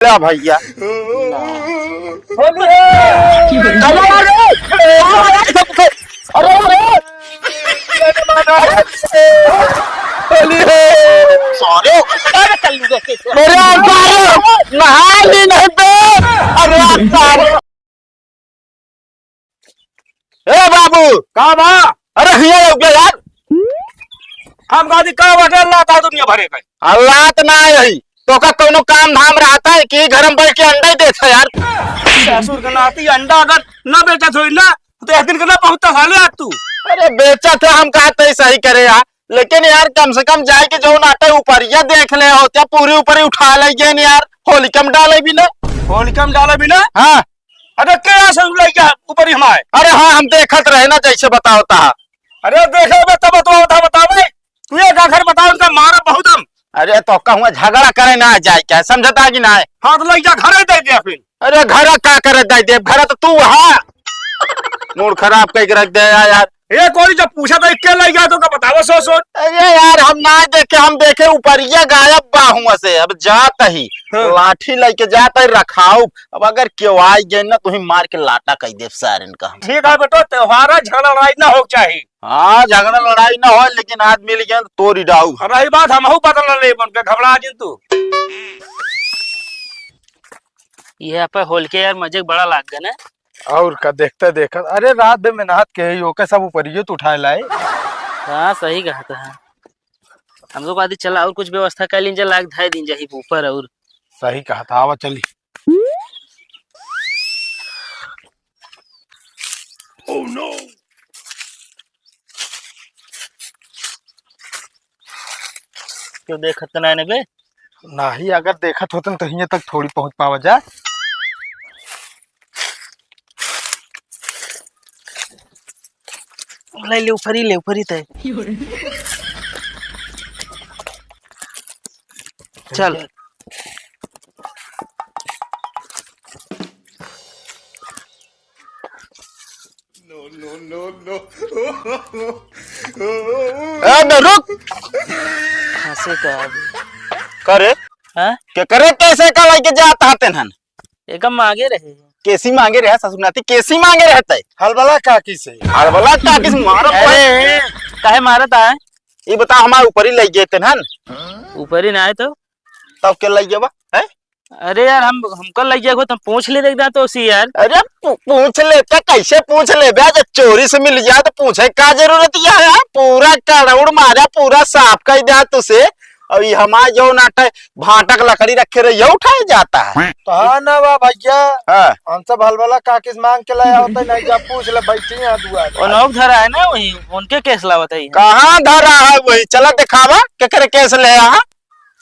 भैया नहा ली नहीं पे। अरे बाबू कहा बा अरे हिया लग गया यार। हम गादी का वजह अल्लाह था दुनिया भरे का अल्लाह तो ना यही तो का कोनो काम धाम रहता है कि घर में बैठ के अंडा ही देता यार। ससुर के नाती अंडा अगर न बेचा थोड़ी ना तो एक दिन के ना पहुंचता साले आज तू। अरे बेचा था हम कहते सही करे यार, लेकिन यार कम से कम जाए के जो नाटे ऊपर या देख ले होते पूरी ऊपर ही उठा ले यार, होली कम डाले भी ना। होली कम डाले भी ना। हाँ अरे क्या समझ क्या ऊपर ही हमारे। अरे हाँ हम देखत रहे ना जैसे बताओ था। अरे देखे तब बताओ तू ये घर बताओ उनका मारा बहुत हम। अरे तो कहूँ झगड़ा करे ना जाए क्या समझता कि ना है। हाँ तो लग जा घर दे दिया फिर। अरे घर का करे दे दे घर तो तू हाँ मूड खराब कह रख दे यार। ये कोई जब पूछा था क्या लग गया तो बताओ सोच सोच। अरे यार हम ना देखे हम देखे ऊपरिया गायब बाहुआ से अब जाता ही लाठी लेके जाता ही रखाऊ। अब अगर क्यों आई गए ना तो ही मार के लाटा कह दे सारन का। ठीक है बेटो त्योहार झगड़ा लड़ाई ना हो चाहिए। हाँ झगड़ा लड़ाई ना हो लेकिन आज मिल गया तो तोरी डाऊ। रही बात हम पता ले बन के घबरा जिन तू। ये पे होल के यार मजे बड़ा लाग गया ना। और का देखते देखत अरे रात में मेहनत के ही ओके सब ऊपरियो तो उठाए लाए। हाँ सही कहा था। हम लोग आदि चला और कुछ व्यवस्था कर लीजिए लाग ढाई दिन जाही ऊपर और सही कहा था आवा चली। ओह नो क्यों देखत ना ने बे ना ही अगर देखत होतन तो हिये तक थोड़ी पहुंच पावा जा। ले ऊपर ही तय चल। रुक हंसे का करे हाँ के करे कैसे का लेके जाता हते हन एकदम आगे रहे। केसी मांगे रहे ससुरनाती केसी मांगे रहते हलबला काकी से हड़बला का किस मारो अरे काहे मारत है। ये बता हमारे ऊपर ही लग गए हन ऊपर ही ना आए तो तब के लग गया है। अरे यार हमको लग जाएगा तो पूछ ले देखदा तो उसी यार। अरे पूछ लेते कैसे पूछ ले जब चोरी से मिल जाए तो पूछे का जरूरत है। पूरा कड़ौड़ मारा पूरा साफ कर दिया तुझसे और ये हमारे जो नाटक भाटक लकड़ी रखे रहे ये उठाया जाता है। तो हाँ ना बा भैया हाँ हम सब हलबला काकी से मांग के लाया होता नहीं जा पूछ ले बैठी यहाँ दुआ और नौक धरा है ना वही उनके केस लावत है। कहाँ धरा है वही चला दिखावा के करे कैसे ले यहाँ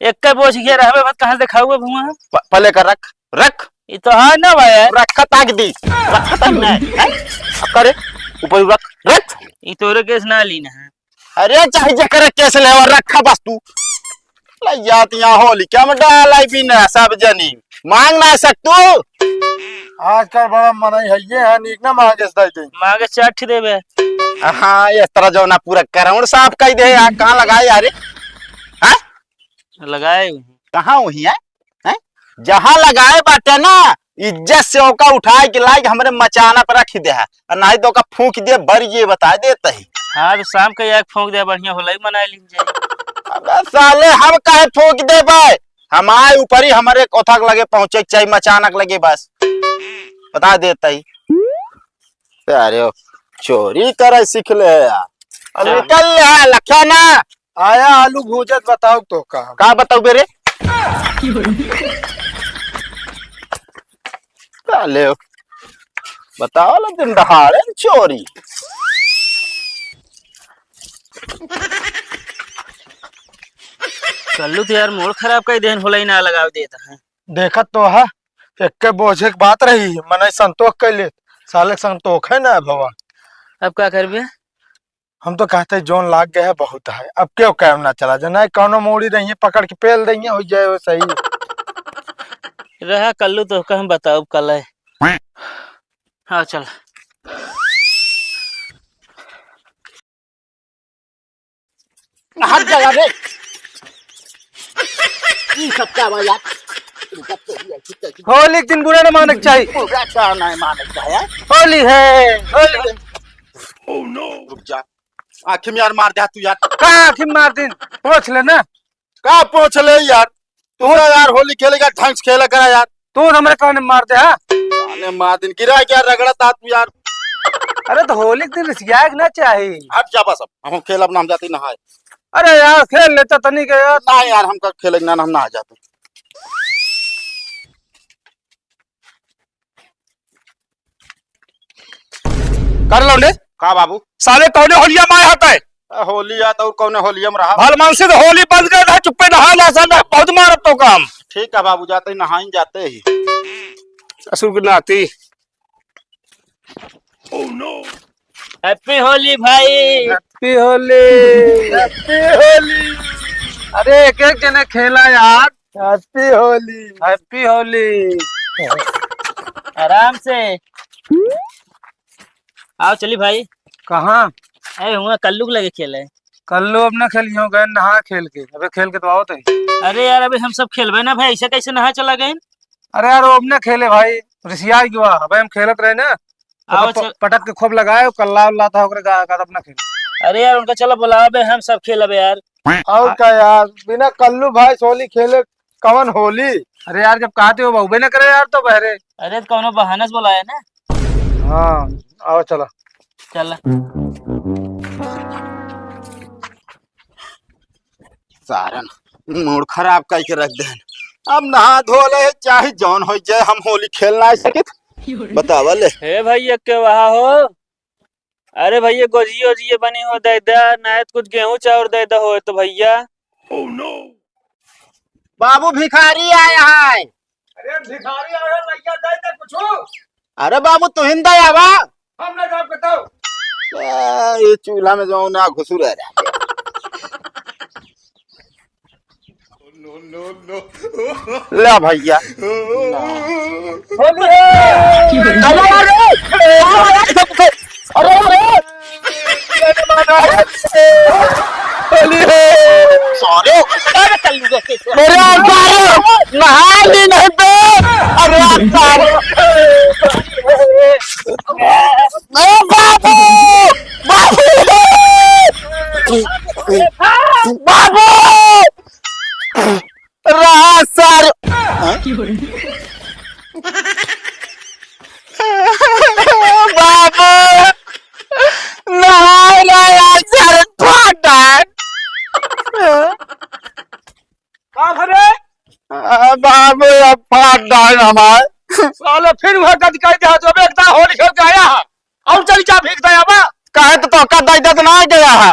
एक का बोझ गया रहे बात कहाँ से खाऊंगा भूआ पहले कर रख रख ये तो है ना भाई यार। रखा ताक दी रखा ताक ना है अब करे ऊपर रख रख ये तोरे केस ना लीना है। अरे चाहे जे करे कैसे ले और रखा बस तू ले जाती यहाँ होली क्या में डालाई भी ना सब जनी मांग ना सकतू। आजकल बड़ा मनाई है ये है नीक ना मांगे से दे मांगे चाट देवे। हाँ इस तरह जो ना पूरा कराउंड साफ कर दे यार कहाँ लगाए यार हाँ लगाए कहाँ वही है हैं? जहाँ लगाए बाटे ना इज्जत से ओका उठाए के लायक हमारे मचाना पर रख दे है और नहीं तो ओका फूक दे बड़ी ये बता देता ही। हाँ तो शाम का एक फूंक दे बढ़िया होला ही मना लीजिए। अबे साले हम काहे फूक दे भाई हमारे ऊपर ही हमारे कोथक लगे पहुंचे चाहिए मचानक लगे बस बता देता ही। अरे चोरी करे सीख ले यार अब निकल ले लखा ना आया आलू भूजत बताओ तो का बताओ बेरे साले बताओ ला दिन दहाड़े चोरी कल्लू तो यार मूड खराब कर देन होला ही ना लगाव देता है। देखत तो है एक के बोझे की बात रही मने संतोष कैले साले संतोष है ना भवा। अब क्या करबे हम तो कहते जोन लाग गया है बहुत है अब क्यों कैम ना चला जाना कौनो मोड़ी रही पकड़ के पेल देंगे हो जाए वो सही रहा कल्लू तो हम बताओ कल है। हाँ चल हर जगह रे सब क्या यार होली के दिन बुरा न मानक चाहिए। पूरा क्या नहीं मानता है यार। होली है, होली है। रुक जा, आखिर में यार मार दे तू यार। कहाँ आखिर मार दिन पूछ ले ना। कहाँ पहुंच ले यार, तू यार होली खेलेगा ढंग से खेला करा यार। तू हमारे कौन मार दे? हाँ अरे मार दिन गिरा क्या रगड़ा था तू यार। अरे तो होली के दिन रिसिया ना चाहिए। हट जा बस, अब हम खेल अपना हम जाते नहाए। अरे यार खेल लेता तनी के यार। ना यार हम कब खेलेंगे ना, हम नहा जाते। कर लो ने का बाबू साले कौने होलिया माए होता है होली आता और कौन होलिया में रहा। भलमान से तो होली बंद गए था, चुप्पे नहा जा साला बहुत मारत तो काम ठीक है बाबू, जाते ही नहाई जाते ही। असुर की नाती। हैप्पी होली भाई। Happy Holi, happy Holi. अरे एक एक जने खेला यार। Happy Holi, happy Holi. आराम से आओ चली भाई। कहाँ? अरे हुआ कल्लू के लगे खेले। कल लो अपना खेलियो गए नहा खेल के। अबे खेल के तो आओ तो। अरे यार अभी हम सब खेलबे ना भाई, ऐसे कैसे नहा चला गए। अरे यार वो अपने खेले भाई, रिसिया क्यों? अबे हम खेलत रहे ना, आओ तो पटक के खूब लगाए कल्ला उल्ला था ओकरे का अपना खेल। अरे यार उनका चलो बुलाओ बे, हम सब खेलबे यार। और क्या यार, बिना कल्लू भाई होली खेले कवन होली। अरे यार जब कहते हो बहुबे न करे यार तो बहरे। अरे तो कौनो बहाना से बुलाया ना। हाँ आओ चलो। चल सारन मूड खराब करके रख दे। अब नहा धो ले चाहे जौन हो जाए, हम होली खेलना है सके बतावा ले। हे भैया के वहा हो। अरे भैया गोजियो ओजिए बनी हो दे दे, नायत कुछ गेहूं चाउर दे दे हो तो भैया। बाबू भिखारी आया है। अरे भिखारी आया लइका दे दे कुछ। अरे बाबू तू हिंदा आवा। हमने काम बताओ। ये चूल्हा में जो ना घुसू रह रहा। ले भैया नहा ली नहीं पे। अरे बाबू बाबू बाबू रहा सर। बाबू नहा रहा सर फाटा। बाबू अब फाटा हमारे साले फिर वह कद कह दे जो बेटा होली खेल के आया और चल जा भीख दे आबा। कहे तो का दाई दत ना गया है।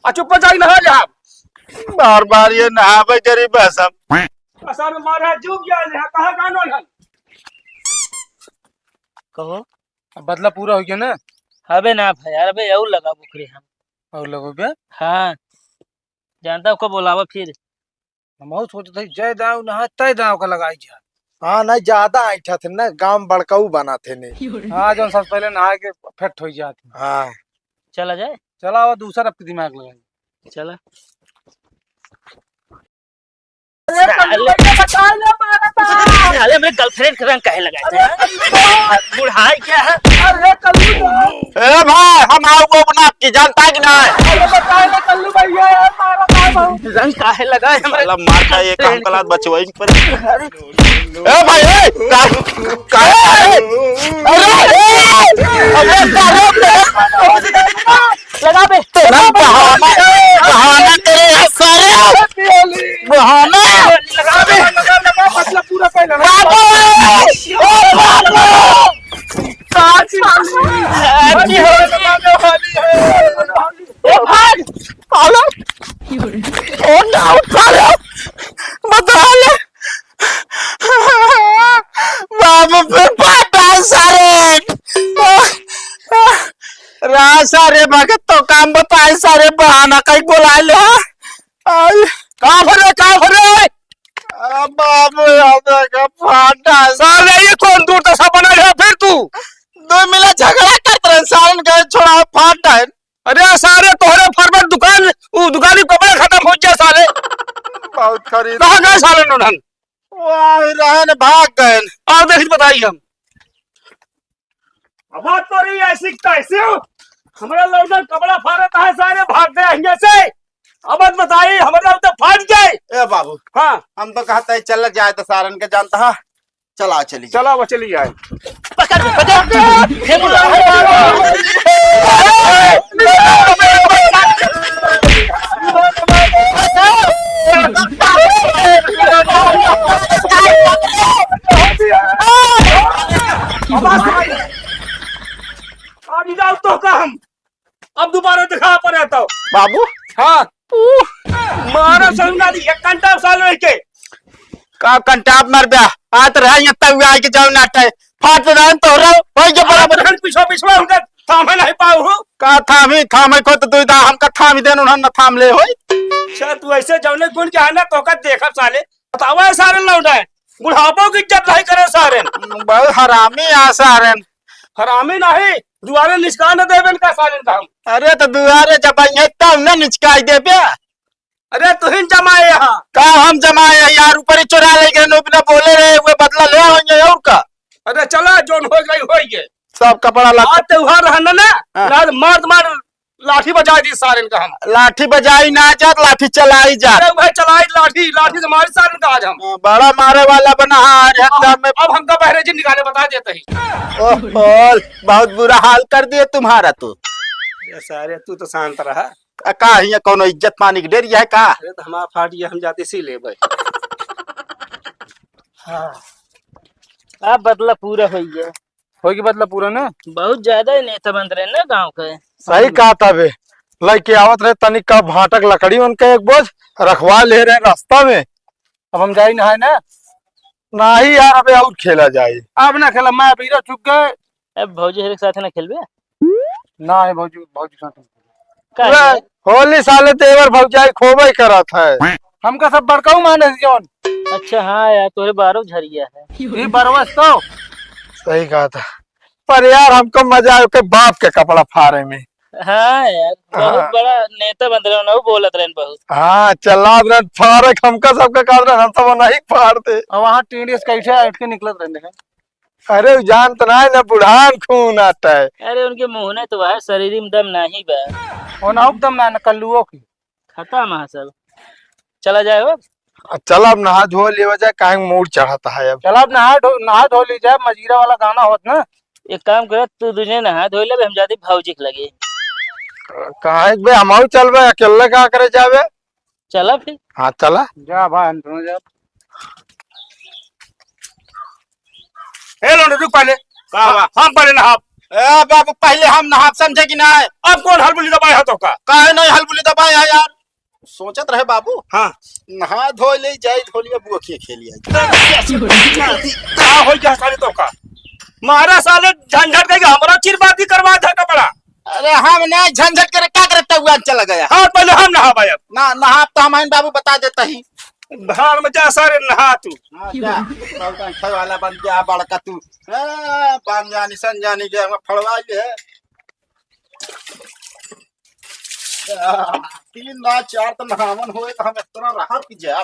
आ चुप जाई नहा जा। बार बार ये नहावे गरीब है सब। असल में मारा जुग गया है, कहां कानून है। कहो बदला पूरा हो गया ना। अबे ना भाई यार, अबे और लगा बुकरे हम। और लोगों पे हाँ जानता को बुलावा फिर। हम बहुत सोचते थे जय दाव नहा तय दाव का लगाई जा। हाँ नहीं ज्यादा ऐठा थे ना, गांव बड़काऊ बना थे ने। हाँ जो सबसे पहले नहा के फिट हो जाते। हाँ चला जाए। चला वो दूसरा अपने दिमाग लगाएंगे। चला साले मेरे गर्लफ्रेंड का रंग काहे लगाए थे। बुढ़ाई क्या है। अरे कल्लू ए भाई हम आओ को बना की जानता है कि नहीं। अरे बताए ना कल्लू भैया यार मारा का बहुत। रंग काहे लगाए हमारे। साला मार का ये काम कलात बचवाई पर। ए भाई ए का लगा बे तेरा बहाना बहाना तेरे है सारे बहाना। लगा बे लगा मतलब पूरा पहले बाबू ओ बाबू हैप्पी होली। ओ भाई हेलो ओ ना उठा लो बता ले। बाबू पे पाटा सारे रा सारे भगत तो काम बताए सारे बहाना कहीं बुला ले। कहां भरे बाबू याद का फाटा साले ये कौन दूर तसा बना है फिर तू। दो मिला झगड़ा करते रहे सालन का छोड़ा फाटा है। अरे सारे तोहरे फरवर दुकान वो दुकानी कपड़े खत्म हो गया साले। बहुत खरीद कहां गए साले नोनन। रहन भाग गए। आओ देख बताइए हम। अब बात तो रही ऐसी कैसे हो? हमारा लौटन कपड़ा फाड़ता है सारे भाग गए यहाँ से। अब बात बताइए हमारा तो फाड़ गए। ए बाबू हाँ हम तो कहते हैं चल जाए तो सारन के जानता है। चला चली चला वो चली जाए। आज जाओ तो का हम अब दोबारा दिखा पर आता हूँ। बाबू हाँ मारा समझा दी 1 घंटा साल रह के का कंटाप मर गया आत रहा ये तब आके के जाओ नाटे फाट रहन तो रहो होई के बराबर बराबर पीछे पीछे उनका थामे नहीं पाऊ हो। का थामे को तो दुईदा हमका थाम देन उन्हन न थाम ले होई। अच्छा तू ऐसे जौने गुण के आना तो का देखब साले बतावा सारे लौटा है बुढ़ापो की इज्जत नहीं करे सारे बहुत हरामी आ सारन। हरामी नहीं दुआरे निष्कान देवन का सारे हम। अरे तो दुआरे जब आई तब न निचकाई दे पे। अरे तू ही जमाए यहाँ का हम जमाए यार ऊपर ही चुरा ले गए नो बिना बोले रहे हुए बदला ले होंगे और का। अरे चला जोन हो गई होइए सब कपड़ा लग आज त्योहार रहना ना हाँ। आज मार लाठी बजा दी सारे का हम। लाठी बजाई ना जात लाठी चलाई जात। अरे भाई चलाई लाठी से मारी सारे का आज हम। बड़ा मारे वाला बना हार में। अब हमका पहले जी निकाले बता देते ही। ओहो बहुत बुरा हाल कर दिए तुम्हारा तो। ये सारे तू तो शांत रहा। का हिया कोनो इज्जत पानी की डेरी है का। अरे तो हमारा फाटी हम जाते सी ले भाई। अब बदला पूरा हो गया। होगी बदला पूरा ना। बहुत ज्यादा ही नेता बन रहे ना गांव के। सही कहा था बे लड़के आवत रहे तनिक का भाटक लकड़ी उनके एक बोझ रखवा ले रहे रास्ता में। अब हम जाई नहाए ना नहीं यार अबे और खेला जाए। अब ना खेला मैं बीरा चुक गए। अब भौजी हरे के साथ ना खेलबे ना है भौजी भौजी साथ का है? होली साले तेवर भौजाई खोबई करत है। हमका सब बड़काऊ माने जौन। अच्छा हाँ यार तोरे बारो झरिया है। ये बरवस तो सही कहा था पर यार हमको मजा आयो के बाप के कपड़ा फाड़े में। हाँ यार बहुत हाँ। बड़ा नेता बन रहे हो बोलत रहे बहुत। हाँ चला फाड़े हमका सबका काट रहे हम सब नहीं फाड़ते। और वहाँ टीडीएस कैसे हट के निकलत रहे। अरे जान तो ना ना बुढ़ान खून आता है। अरे उनके मुंह ने तो है शरीर में दम नहीं बा। वो ना दम ना कल्लुओं की खत्म है सब। चला जाए हो चल अब नहा धो ले जाए काहे मूड चढ़ाता है। अब चल अब नहा धो ली जाए मजीरा वाला गाना होत ना। एक काम कर तू तुझे नहा धो ले हम जाते भौजी के लगे। काहे बे हम चल बे अकेले का करे जावे। चला फिर। हाँ चला जा भाई हम दोनों जा। ए लोंडे रुक पहले हम पहले नहा। ए बाबू पहले हम नहा समझे कि ना। अब कौन हलबुली दबाए हाथों का। काहे नहीं हलबुली दबाया यार सोचत रहे बाबू। हाँ नहा धो ले जाई धोलिया बुआ खेलिया क्या हो गया साले तो का मारा साले झंझट गई हमारा चिरबाती करवा था कपड़ा। अरे हम नहीं झंझट करे क्या करता हुआ चला गया। हाँ पहले हम नहा भाई अब ना नहा तो हमारे बाबू बता देता ही। भाड़ में जा सारे नहा तू। वाला बन गया बड़का तू पान जानी सन जानी के फड़वा है 3 रात 4 तो नहावन हुए तो हम इतना राहत की जाए।